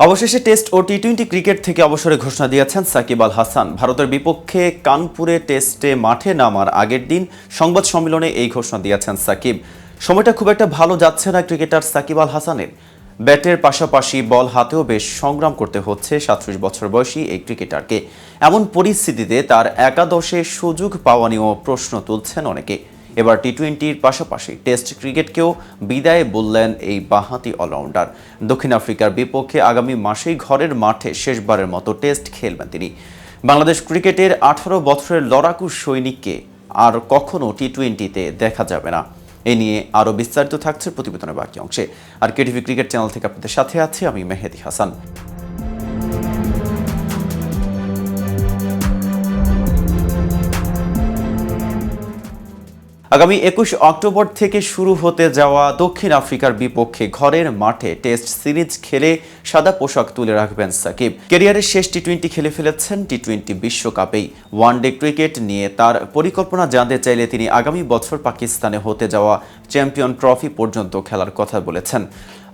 অবশেষে টেস্ট ও টি-20 ক্রিকেট থেকে অবসরের ঘোষণা দিয়েছেন সাকিব আল হাসান। ভারতের বিপক্ষে কানপুরে টেস্টে মাঠে নামার আগের দিন সংবাদ সম্মেলনে এই ঘোষণা দিয়েছেন সাকিব। সময়টা খুব একটা ভালো যাচ্ছে না ক্রিকেটার সাকিব আল হাসানের। ব্যাটের পাশাপাশি বল হাতেও বেশ সংগ্রাম করতে হচ্ছে 37 বছর বয়সী এই ক্রিকেটারকে। এমন পরিস্থিতিতে তার একাদশে সুযোগ পাওয়া নিয়েও প্রশ্ন তুলছেন অনেকে। এবার টি-20-র পাশাপাশি টেস্ট ক্রিকেটকেও বিদায় বললেন এই বাঁহাতি অলরাউন্ডার। দক্ষিণ আফ্রিকার বিপক্ষে আগামী মাসেই ঘরের মাঠে শেষবারের মতো টেস্ট খেলবেন তিনি। বাংলাদেশ ক্রিকেটের 18 বছরের লড়াকু সৈনিককে আর কখনো টি-20-তে দেখা যাবে না। এ নিয়ে আরও বিস্তারিত থাকছে প্রতিবেদনের বাকি অংশে। আর কেটিভি ক্রিকেট চ্যানেল থেকে আপনাদের সাথে আছি আমি মেহেদি হাসান। আগামী 21 অক্টোবর থেকে শুরু হতে যাওয়া দক্ষিণ আফ্রিকার বিপক্ষে ঘরের মাঠে টেস্ট সিরিজ খেলে সাদা পোশাক তুলে রাখবেন সাকিব। ক্যারিয়ারের শেষ টি-20 খেলে ফেলেছেন টি-20 বিশ্বকাপেই। ওয়ানডে ক্রিকেট নিয়ে তার পরিকল্পনা জানতে চাইলে তিনি আগামী বছর পাকিস্তানে হতে যাওয়া চ্যাম্পিয়ন ট্রফি পর্যন্ত খেলার কথা বলেছেন।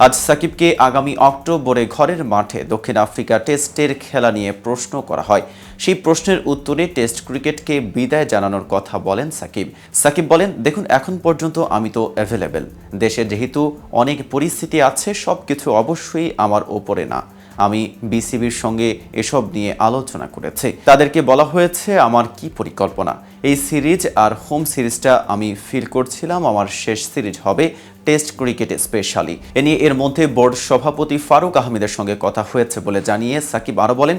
আজ সাকিবকে আগামী অক্টোবরে ঘরের মাঠে দক্ষিণ আফ্রিকা টেস্টের খেলা নিয়ে প্রশ্ন করা হয়। সেই প্রশ্নের উত্তরে টেস্ট ক্রিকেটকে বিদায় জানানোর কথা বলেন সাকিব। সাকিব বলেন, দেখুন এখন পর্যন্ত আমি তো অ্যাভেলেবেল। দেশে যেহেতু অনেক পরিস্থিতি আছে, সব কিছু অবশ্যই আমার ওপরে না। আমি বিসিবির সঙ্গে এসব নিয়ে আলোচনা করেছি। তাদেরকে বলা হয়েছে আমার কি পরিকল্পনা। এই সিরিজ আর হোম সিরিজটা আমি ফিল করছিলাম আমার শেষ সিরিজ হবে টেস্ট ক্রিকেটে স্পেশালি। এ নিয়ে এর মধ্যে বোর্ড সভাপতি ফারুক আহমেদের সঙ্গে কথা হয়েছে বলে জানিয়ে সাকিব আরও বলেন,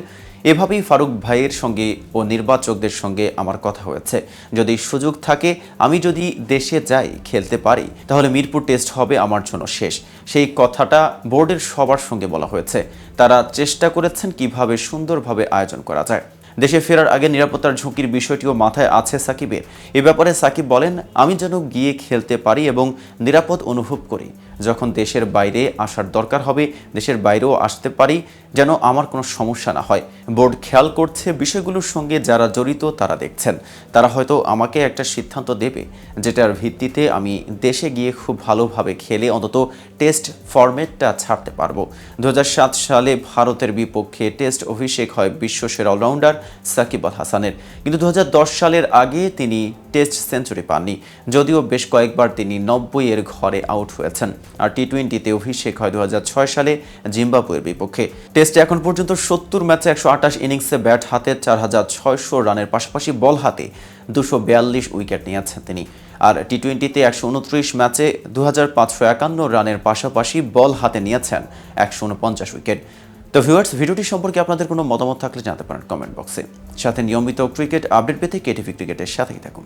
এভাবেই ফারুক ভাইয়ের সঙ্গে ও নির্বাচকদের সঙ্গে আমার কথা হয়েছে। যদি সুযোগ থাকে, আমি যদি দেশে যাই খেলতে পারি, তাহলে মিরপুর টেস্ট হবে আমার জন্য শেষ। সেই কথাটা বোর্ডের সবার সঙ্গে বলা হয়েছে। তারা চেষ্টা করেছেন কিভাবে সুন্দরভাবে আয়োজন করা যায়। দেশে ফেরার আগে নিরাপত্তার ঝুঁকির বিষয়টিও মাথায় আছে সাকিবের। এ ব্যাপারে সাকিব বলেন, আমি যেন গিয়ে খেলতে পারি এবং নিরাপদ অনুভব করি। যখন দেশের বাইরে আসার দরকার হবে, দেশের বাইরেও আসতে পারি, যেন আমার কোনো সমস্যা না হয়। বোর্ড খেয়াল করছে, বিষয়গুলোর সঙ্গে যারা জড়িত তারা দেখছেন। তারা হয়তো আমাকে একটা সিদ্ধান্ত দেবে, যেটার ভিত্তিতে আমি দেশে গিয়ে খুব ভালোভাবে খেলে অন্তত টেস্ট ফরম্যাটটা ছাড়তে পারবো। 2007 সালে ভারতের বিপক্ষে টেস্ট অভিষেক হয় বিশ্বসেরা অলরাউন্ডার সাকিব আল হাসানের। কিন্তু 2010 সালের আগে তিনি টেস্ট সেঞ্চুরি পাননি, যদিও বেশ কয়েকবার তিনি 90-এর ঘরে আউট হয়েছেন। আর টি-20-তে অভিষেক হয় 2006 সালে জিম্বাবুয়ের বিপক্ষে। টেস্টে এখন পর্যন্ত 70 ম্যাচে 128 ইনিংসে ব্যাট হাতে 4600 রানের পাশাপাশি বল হাতে 242 উইকেট নিয়েছেন তিনি। আর টি-20-তে 129 ম্যাচে 2551 রানের পাশাপাশি বল হাতে নিয়েছেন 149 উইকেট। তো ভিউয়ার্স, ভিডিওটি সম্পর্কে আপনাদের কোনো মতামত থাকলে জানাতে পারেন কমেন্ট বক্সে। সাথে নিয়মিত ক্রিকেট আপডেট পেতে কেটিভি ক্রিকেটের সাথেই থাকুন।